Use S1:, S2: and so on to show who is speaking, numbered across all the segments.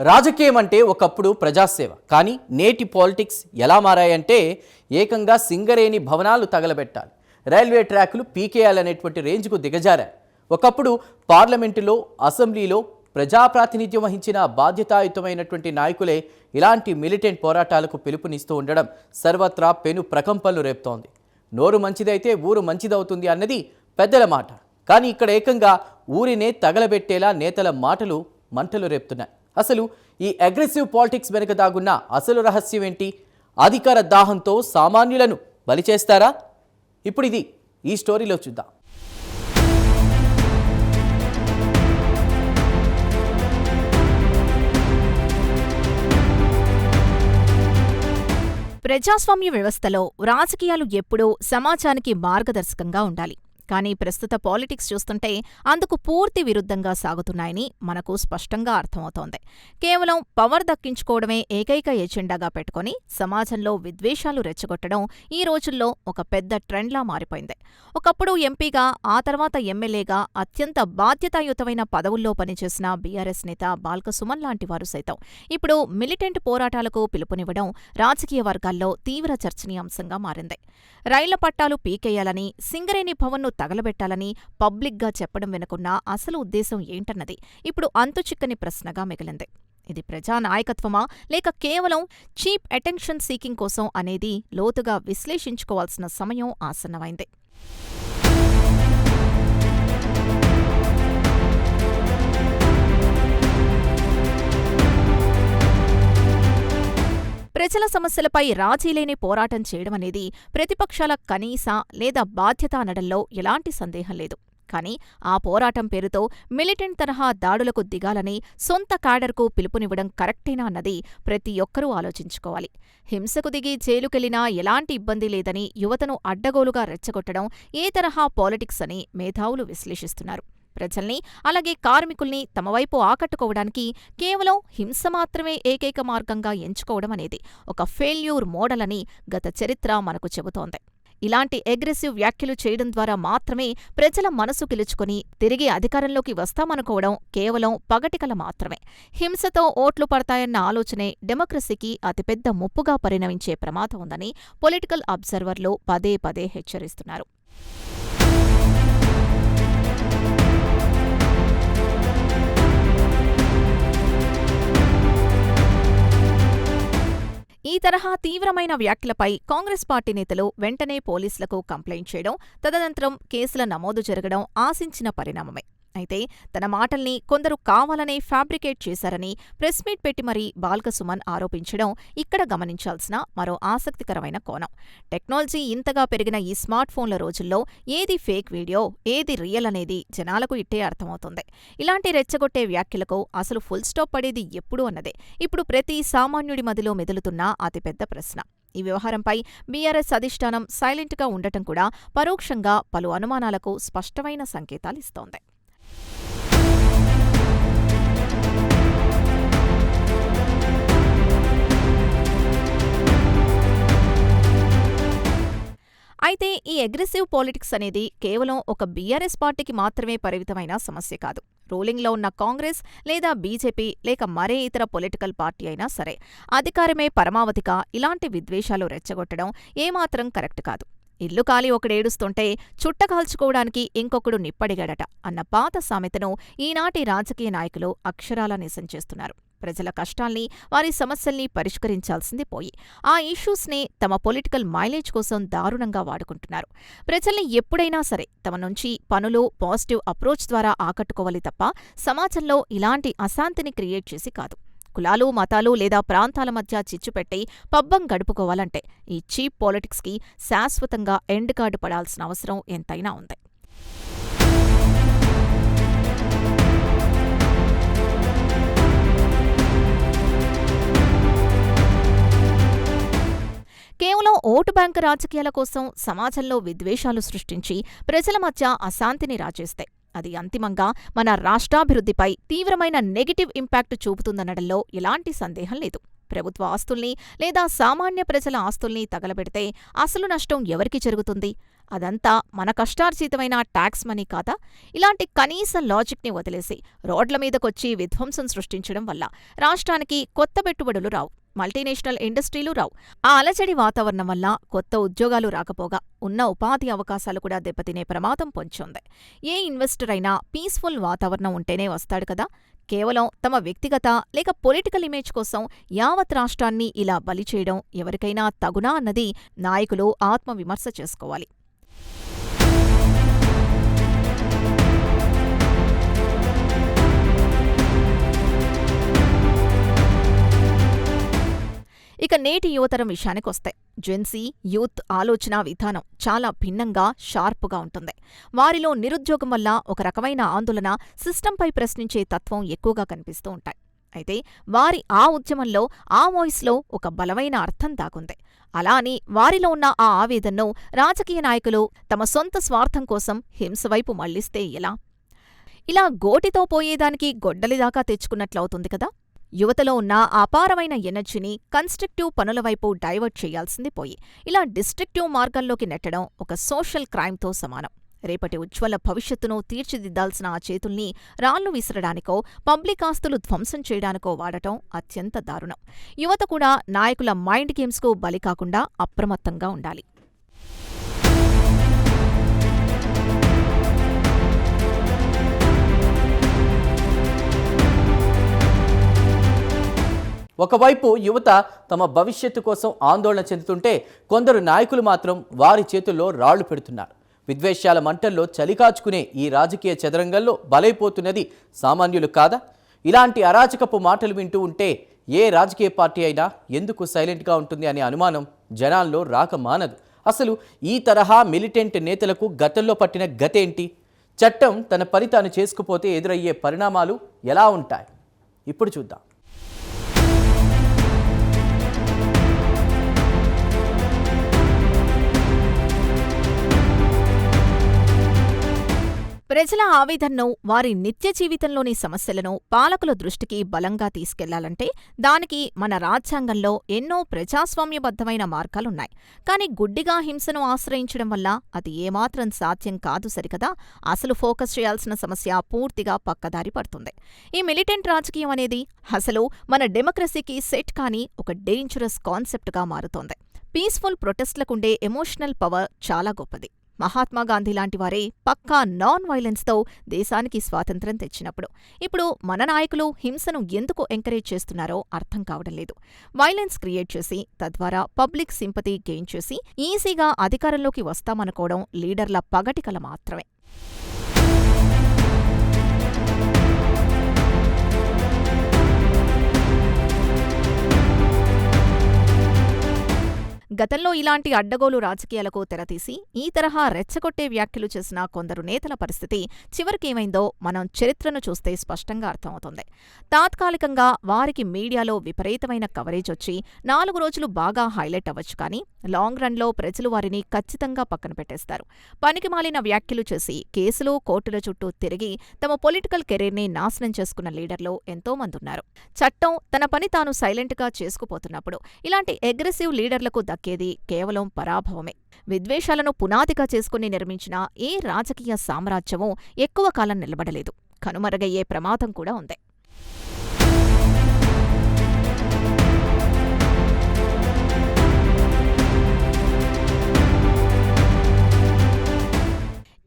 S1: రాజకీయం అంటే ఒకప్పుడు ప్రజాసేవ, కానీ నేటి పాలిటిక్స్ ఎలా మారాయంటే ఏకంగా సింగరేణి భవనాలు తగలబెట్టాలి, రైల్వే ట్రాకులు పీకేయాలనేటువంటి రేంజ్కు దిగజారారు. ఒకప్పుడు పార్లమెంటులో, అసెంబ్లీలో ప్రజాప్రాతినిధ్యం వహించిన బాధ్యతాయుతమైనటువంటి నాయకులే ఇలాంటి మిలిటెంట్ పోరాటాలకు పిలుపునిస్తూ ఉండడం సర్వత్రా పెను ప్రకంపనలు రేపుతోంది. నోరు మంచిదైతే ఊరు మంచిదవుతుంది అన్నది పెద్దల మాట. కానీ ఇక్కడ ఏకంగా ఊరినే తగలబెట్టేలా నేతల మాటలు మంటలు రేపుతున్నాయి. అసలు ఈ అగ్రెసివ్ పాలిటిక్స్ వెనుక దాగున్న అసలు రహస్యం ఏంటి? అధికార దాహంతో సామాన్యులను బలి చేస్తారా? ఇప్పుడు ఇది ఈ స్టోరీలో చూద్దాం.
S2: ప్రజాస్వామ్య వ్యవస్థలో రాజకీయాలు ఎప్పుడూ సమాజానికి మార్గదర్శకంగా ఉండాలి. కానీ ప్రస్తుత పాలిటిక్స్ చూస్తుంటే అందుకు పూర్తి విరుద్ధంగా సాగుతున్నాయని మనకు స్పష్టంగా అర్థమవుతోంది. కేవలం పవర్ దక్కించుకోవడమే ఏకైక ఎజెండాగా పెట్టుకుని సమాజంలో విద్వేషాలు రెచ్చగొట్టడం ఈ రోజుల్లో ఒక పెద్ద ట్రెండ్లా మారిపోయింది. ఒకప్పుడు ఎంపీగా, ఆ తర్వాత ఎమ్మెల్యేగా అత్యంత బాధ్యతాయుతమైన పదవుల్లో పనిచేసిన బీఆర్ఎస్ నేత బాల్కసుమన్ లాంటి వారు సైతం ఇప్పుడు మిలిటెంట్ పోరాటాలకు పిలుపునివ్వడం రాజకీయ వర్గాల్లో తీవ్ర చర్చనీయాంశంగా మారింది. రైళ్ల పట్టాలు పీకేయాలని, సింగరేణి భవన్ను తగలబెట్టాలని పబ్లిక్గా చెప్పడం వెనుకున్న అసలు ఉద్దేశం ఏంటన్నది ఇప్పుడు అంతుచిక్కని ప్రశ్నగా మిగిలింది. ఇది ప్రజా నాయకత్వమా, లేక కేవలం చీప్ అటెన్షన్ సీకింగ్ కోసం అనేది లోతుగా విశ్లేషించుకోవాల్సిన సమయం ఆసన్నమైంది. ప్రజల సమస్యలపై రాజీలేని పోరాటం చేయడమనేది ప్రతిపక్షాల కనీస లేదా బాధ్యత అనడంలో ఎలాంటి సందేహం లేదు. కానీ ఆ పోరాటం పేరుతో మిలిటెంట్ తరహా దాడులకు దిగాలని సొంత క్యాడర్కు పిలుపునివ్వడం కరెక్టేనా అన్నది ప్రతి ఒక్కరూ ఆలోచించుకోవాలి. హింసకు దిగి జైలుకెళ్లినా ఎలాంటి ఇబ్బంది లేదని యువతను అడ్డగోలుగా రెచ్చగొట్టడం ఏ తరహా పాలిటిక్స్ అని మేధావులు విశ్లేషిస్తున్నారు. ప్రజల్ని, అలాగే కార్మికుల్ని తమ వైపు ఆకట్టుకోవడానికి కేవలం హింస మాత్రమే ఏకైక మార్గంగా ఎంచుకోవడం అనేది ఒక ఫెయిల్యూర్ మోడల్ అని గత చరిత్ర మనకు చెబుతోంది. ఇలాంటి అగ్రెసివ్ వ్యాఖ్యలు చేయడం ద్వారా మాత్రమే ప్రజల మనసు గెలుచుకుని తిరిగి అధికారంలోకి వస్తామనుకోవడం కేవలం పగటికల మాత్రమే. హింసతో ఓట్లు పడతాయన్న ఆలోచనే డెమోక్రసీకి అతిపెద్ద ముప్పుగా పరిణమించే ప్రమాదం ఉందని పొలిటికల్ అబ్జర్వర్లు పదే పదే హెచ్చరిస్తున్నారు. ఈ తరహా తీవ్రమైన వ్యాఖ్యలపై కాంగ్రెస్ పార్టీ నేతలు వెంటనే పోలీసులకు కంప్లైంట్ చేయడం, తదనంతరం కేసుల నమోదు జరగడం ఆశించిన పరిణామమే. అయితే తన మాటల్ని కొందరు కావాలనే ఫ్యాబ్రికేట్ చేశారని ప్రెస్ మీట్ పెట్టి మరీ బాల్కసుమన్ ఆరోపించడం ఇక్కడ గమనించాల్సిన మరో ఆసక్తికరమైన కోణం. టెక్నాలజీ ఇంతగా పెరిగిన ఈ స్మార్ట్ ఫోన్ల రోజుల్లో ఏది ఫేక్ వీడియో, ఏది రియల్ అనేది జనాలకు ఇట్టే అర్థమవుతుంది. ఇలాంటి రెచ్చగొట్టే వ్యాఖ్యలకు అసలు ఫుల్ స్టాప్ పడేది ఎప్పుడు అన్నదే ఇప్పుడు ప్రతి సామాన్యుడి మదిలో మెదులుతున్న అతిపెద్ద ప్రశ్న. ఈ వ్యవహారంపై బీఆర్ఎస్ అధిష్టానం సైలెంట్గా ఉండటం కూడా పరోక్షంగా పలు అనుమానాలకు స్పష్టమైన సంకేతాలిస్తోంది. అయితే ఈ అగ్రెసివ్ పాలిటిక్స్ అనేది కేవలం ఒక బీఆర్ఎస్ పార్టీకి మాత్రమే పరిమితమైన సమస్య కాదు. రూలింగ్లో ఉన్న కాంగ్రెస్ లేదా బీజేపీ లేక మరే ఇతర పొలిటికల్ పార్టీ అయినా సరే అధికారమే పరమావధిగా ఇలాంటి విద్వేషాలు రెచ్చగొట్టడం ఏమాత్రం కరెక్ట్ కాదు. ఇల్లు కాలి ఒకడేడుస్తుంటే చుట్ట కాల్చుకోవడానికి ఇంకొకడు నిప్పడిగాడట అన్న పాత సామెతను ఈనాటి రాజకీయ నాయకులు అక్షరాలా నిజం చేస్తున్నారు. ప్రజల కష్టాల్ని, వారి సమస్యల్ని పరిష్కరించాల్సింది పోయి ఆ ఇష్యూస్ని తమ పొలిటికల్ మైలేజ్ కోసం దారుణంగా వాడుకుంటున్నారు. ప్రజల్ని ఎప్పుడైనా సరే తమ నుంచి పనులు, పాజిటివ్ అప్రోచ్ ద్వారా ఆకట్టుకోవాలి తప్ప సమాజంలో ఇలాంటి అశాంతిని క్రియేట్ చేసి కాదు. కులాలు, మతాలు లేదా ప్రాంతాల మధ్య చిచ్చుపెట్టి పబ్బం గడుపుకోవాలంటే ఈ చీప్ పాలిటిక్స్కి శాశ్వతంగా ఎండ్ కార్డు పడాల్సిన అవసరం ఎంతైనా ఉంది. కేవలం ఓటు బ్యాంకు రాజకీయాల కోసం సమాజంలో విద్వేషాలు సృష్టించి ప్రజల మధ్య అశాంతిని రాజేస్తాయి. అది అంతిమంగా మన రాష్ట్రాభివృద్ధిపై తీవ్రమైన నెగటివ్ ఇంపాక్ట్ చూపుతుందనడంలో ఎలాంటి సందేహం లేదు. ప్రభుత్వ ఆస్తుల్ని లేదా సామాన్య ప్రజల ఆస్తుల్ని తగలబెడితే అసలు నష్టం ఎవరికి జరుగుతుంది? అదంతా మన కష్టార్జితమైన ట్యాక్స్ మనీ కాదా? ఇలాంటి కనీస లాజిక్ని వదిలేసి రోడ్ల మీదకొచ్చి విధ్వంసం సృష్టించడం వల్ల రాష్ట్రానికి కొత్త పెట్టుబడులు రావు, మల్టీనేషనల్ ఇండస్ట్రీలు రావు. ఆ అలజడి వాతావరణం వల్ల కొత్త ఉద్యోగాలు రాకపోగా ఉన్న ఉపాధి అవకాశాలు కూడా దెబ్బతినే ప్రమాదం పొంచుంది. ఏ ఇన్వెస్టర్ అయినా పీస్ఫుల్ వాతావరణం ఉంటేనే వస్తాడు కదా. కేవలం తమ వ్యక్తిగత లేక పొలిటికల్ ఇమేజ్ కోసం యావత్ రాష్ట్రాన్ని ఇలా బలి చేయడం ఎవరికైనా తగునా అన్నది నాయకులు ఆత్మవిమర్శ చేసుకోవాలి. ఇక నేటి యువతరం విషయానికొస్తే జెన్సీ యూత్ ఆలోచనా విధానం చాలా భిన్నంగా, షార్పుగా ఉంటుంది. వారిలో నిరుద్యోగం వల్ల ఒక రకమైన ఆందోళన, సిస్టంపై ప్రశ్నించే తత్వం ఎక్కువగా కనిపిస్తూ ఉంటాయి. అయితే వారి ఆ ఉద్యమంలో, ఆ వాయిస్లో ఒక బలమైన అర్థం దాగుంది. అలా అని వారిలో ఉన్న ఆ ఆవేదనను రాజకీయ నాయకులు తమ సొంత స్వార్థం కోసం హింసవైపు మళ్లిస్తే ఎలా? ఇలా గోటితో పోయేదానికి గొడ్డలిదాకా తెచ్చుకున్నట్లవుతుంది కదా. యువతలో ఉన్న అపారమైన ఎనర్జీని కన్స్ట్రక్టివ్ పనుల వైపు డైవర్ట్ చేయాల్సింది పోయి ఇలా డిస్ట్రక్టివ్ మార్గాల్లోకి నెట్టడం ఒక సోషల్ క్రైమ్తో సమానం. రేపటి ఉజ్వల భవిష్యత్తును తీర్చిదిద్దాల్సిన ఆ చేతుల్ని రాళ్లు విసరడానికో, పబ్లిక్ ఆస్తులు ధ్వంసం చేయడానికో వాడటం అత్యంత దారుణం. యువత కూడా నాయకుల మైండ్ గేమ్స్కు బలి కాకుండా అప్రమత్తంగా ఉండాలి.
S1: ఒకవైపు యువత తమ భవిష్యత్తు కోసం ఆందోళన చెందుతుంటే, కొందరు నాయకులు మాత్రం వారి చేతుల్లో రాళ్లు పెడుతున్నారు. విద్వేషాల మంటల్లో చలికాచుకునే ఈ రాజకీయ చదరంగంలో బలైపోతున్నది సామాన్యులు కాదా? ఇలాంటి అరాచకపు మాటలు వింటూ ఉంటే ఏ రాజకీయ పార్టీ అయినా ఎందుకు సైలెంట్గా ఉంటుంది అనే అనుమానం జనాల్లో రాక మానదు. అసలు ఈ తరహా మిలిటెంట్ నేతలకు గతంలో పట్టిన గతేంటి? చట్టం తన పని తాను చేసుకుపోతే ఎదురయ్యే పరిణామాలు ఎలా ఉంటాయి? ఇప్పుడు చూద్దాం. ప్రజల ఆవేదనను, వారి నిత్య జీవితంలోని సమస్యలను పాలకుల దృష్టికి బలంగా తీసుకెళ్లాలంటే దానికి మన రాజ్యాంగంలో ఎన్నో ప్రజాస్వామ్యబద్ధమైన మార్గాలున్నాయి. కానీ గుడ్డిగా హింసను ఆశ్రయించడం వల్ల అది ఏమాత్రం సాధ్యం కాదు సరికదా. అసలు ఫోకస్ చేయాల్సిన సమస్య పూర్తిగా పక్కదారి పడుతుంది. ఈ మిలిటెంట్ రాజకీయం అనేది అసలు మన డెమోక్రసీకి సెట్ కాని ఒక డేంజరస్ కాన్సెప్ట్గా మారుతోంది. పీస్ఫుల్ ప్రొటెస్ట్లకుండే ఎమోషనల్ పవర్ చాలా గొప్పది. మహాత్మాగాంధీ లాంటి వారే పక్కా నాన్ వైలెన్స్తో దేశానికి స్వాతంత్ర్యం తెచ్చినప్పుడు ఇప్పుడు మన నాయకులు హింసను ఎందుకు ఎంకరేజ్ చేస్తున్నారో అర్థం కావడం లేదు. వైలెన్స్ క్రియేట్ చేసి తద్వారా పబ్లిక్ సింపతి గెయిన్ చేసి ఈజీగా అధికారంలోకి వస్తామనుకోవడం లీడర్ల పగటి కల మాత్రమే. గతంలో ఇలాంటి అడ్డగోలు రాజకీయాలకు తెరతీసి ఈ తరహా రెచ్చగొట్టే వ్యాఖ్యలు చేసిన కొందరు నేతల పరిస్థితి చివరికేమైందో మనం చరిత్రను చూస్తే స్పష్టంగా అర్థమవుతుంది. తాత్కాలికంగా వారికి మీడియాలో విపరీతమైన కవరేజ్ వచ్చి 4 రోజులు బాగా హైలైట్ అవ్వచ్చు, కానీ లాంగ్ రన్లో ప్రజలు వారిని ఖచ్చితంగా పక్కన పెట్టేస్తారు. పనికిమాలిన వ్యాఖ్యలు చేసి కేసులు, కోర్టుల చుట్టూ తిరిగి తమ పొలిటికల్ కెరీర్ని నాశనం చేసుకున్న లీడర్లు ఎంతోమందున్నారు. చట్టం తన పని తాను సైలెంట్గా చేసుకుపోతున్నప్పుడు ఇలాంటి అగ్రెసివ్ లీడర్లకు దక్కేది కేవలం పరాభవమే. విద్వేషాలను పునాదిగా చేసుకుని నిర్మించిన ఏ రాజకీయ సామ్రాజ్యమూ ఎక్కువ కాలం నిలబడలేదు, కనుమరుగయ్యే ప్రమాదం కూడా ఉంది.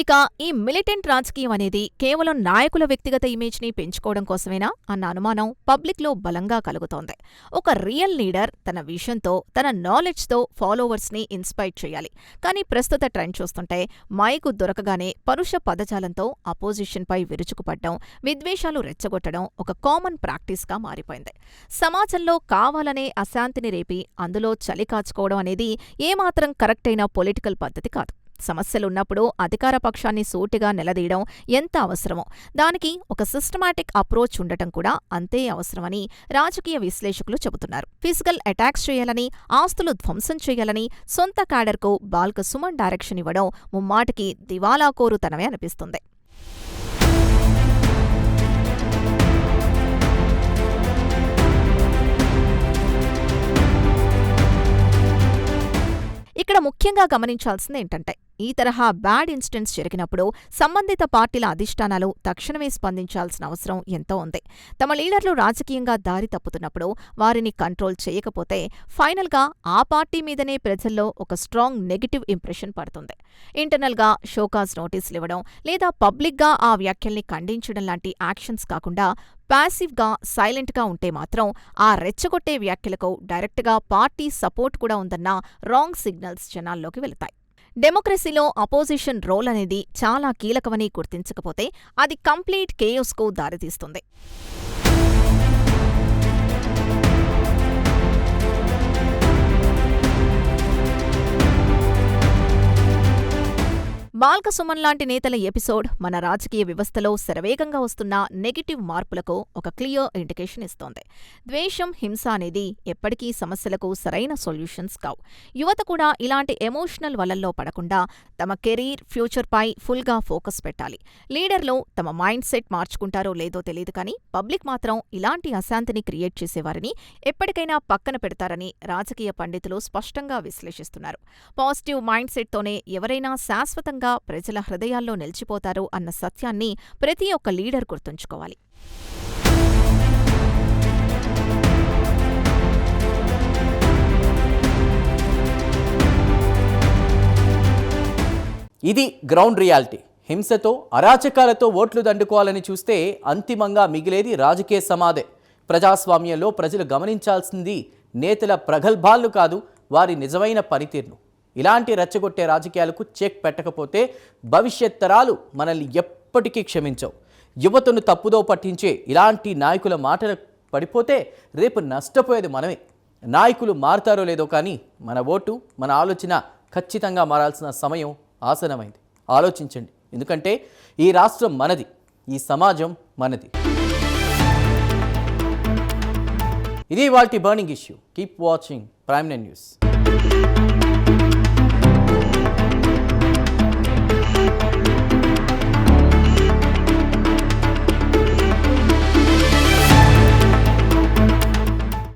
S1: ఇక ఈ మిలిటెంట్ రాజకీయం అనేది కేవలం నాయకుల వ్యక్తిగత ఇమేజ్ని పెంచుకోవడం కోసమేనా అన్న అనుమానం పబ్లిక్లో బలంగా కలుగుతోంది. ఒక రియల్ లీడర్ తన విజన్తో, తన నాలెడ్జ్తో ఫాలోవర్స్ని ఇన్స్పైర్ చేయాలి. కానీ ప్రస్తుత ట్రెండ్ చూస్తుంటే మైకు దొరకగానే పరుష పదజాలంతో అపోజిషన్పై విరుచుకుపడ్డం, విద్వేషాలు రెచ్చగొట్టడం ఒక కామన్ ప్రాక్టీస్గా మారిపోయింది. సమాజంలో కావాలనే అశాంతిని రేపి అందులో చలి కాచుకోవడం అనేది ఏమాత్రం కరెక్ట్ అయిన పొలిటికల్ పద్ధతి కాదు. సమస్యలున్నప్పుడు అధికార పక్షాన్ని సూటిగా నిలదీయడం ఎంత అవసరమో దానికి ఒక సిస్టమాటిక్ అప్రోచ్ ఉండటం కూడా అంతే అవసరమని రాజకీయ విశ్లేషకులు చెబుతున్నారు. ఫిజికల్ అటాక్స్ చేయాలని, ఆస్తులు ధ్వంసం చేయాలని సొంత క్యాడర్కు బాల్క సుమన్ డైరెక్షన్ ఇవ్వడం ముమ్మాటికి దివాలాకోరుతనమే అనిపిస్తుంది. ఇక్కడ ముఖ్యంగా గమనించాల్సింది ఏంటంటే
S2: ఈ తరహా బ్యాడ్ ఇన్సిడెంట్స్ జరిగినప్పుడు సంబంధిత పార్టీల అధిష్టానాలు తక్షణమే స్పందించాల్సిన అవసరం ఎంతో ఉంది. తమ లీడర్లు రాజకీయంగా దారి తప్పుతున్నప్పుడు వారిని కంట్రోల్ చేయకపోతే ఫైనల్గా ఆ పార్టీ మీదనే ప్రజల్లో ఒక స్ట్రాంగ్ నెగటివ్ ఇంప్రెషన్ పడుతుంది. ఇంటర్నల్గా షోకాజ్ నోటీసులివ్వడం లేదా పబ్లిక్గా ఆ వ్యాఖ్యల్ని ఖండించడం లాంటి యాక్షన్స్ కాకుండా ప్యాసివ్గా, సైలెంట్గా ఉంటే మాత్రం ఆ రెచ్చగొట్టే వ్యాఖ్యలకు డైరెక్ట్గా పార్టీ సపోర్ట్ కూడా ఉందన్న రాంగ్ సిగ్నల్స్ జనాల్లోకి వెళతాయి. డెమోక్రసీలో అపోజిషన్ రోల్ అనేది చాలా కీలకమని గుర్తించకపోతే అది కంప్లీట్ కేయోస్కు దారితీస్తుంది. బాల్క సుమన్ లాంటి నేతల ఎపిసోడ్ మన రాజకీయ వ్యవస్థలో శరవేగంగా వస్తున్న నెగటివ్ మార్పులకు ఒక క్లియర్ ఇండికేషన్ ఇస్తోంది. ద్వేషం, హింస అనేది ఎప్పటికీ సమస్యలకు సరైన సొల్యూషన్స్ కావు. యువత కూడా ఇలాంటి ఎమోషనల్ వలల్లో పడకుండా తమ కెరీర్, ఫ్యూచర్పై ఫుల్గా ఫోకస్ పెట్టాలి. లీడర్లు తమ మైండ్ సెట్ మార్చుకుంటారో లేదో తెలియదు కానీ పబ్లిక్ మాత్రం ఇలాంటి అశాంతిని క్రియేట్ చేసేవారిని ఎప్పటికైనా పక్కన పెడతారని రాజకీయ పండితులు స్పష్టంగా విశ్లేషిస్తున్నారు. పాజిటివ్ మైండ్ సెట్తోనే ఎవరైనా శాశ్వతంగా ప్రజల హృదయాల్లో నిలిచిపోతారు అన్న సత్యాన్ని ప్రతి ఒక్క లీడర్ గుర్తుంచుకోవాలి.
S1: ఇది గ్రౌండ్ రియాలిటీ. హింసతో, అరాచకాలతో ఓట్లు దండుకోవాలని చూస్తే అంతిమంగా మిగిలేది రాజకీయ సమాధే. ప్రజాస్వామ్యంలో ప్రజలు గమనించాల్సింది నేతల ప్రగల్భాలు కాదు, వారి నిజమైన పనితీరును. ఇలాంటి రెచ్చగొట్టే రాజకీయాలకు చెక్ పెట్టకపోతే భవిష్యత్ తరాలు మనల్ని ఎప్పటికీ క్షమించవు. యువతను తప్పుదో పట్టించే ఇలాంటి నాయకుల మాటలు పడిపోతే రేపు నష్టపోయేది మనమే. నాయకులు మారుతారో లేదో కానీ మన ఓటు, మన ఆలోచన ఖచ్చితంగా మారాల్సిన సమయం ఆసనమైంది. ఆలోచించండి, ఎందుకంటే ఈ రాష్ట్రం మనది, ఈ సమాజం మనది. ఇది ఇవాల్టి burning issue. Keep watching Prime nine news.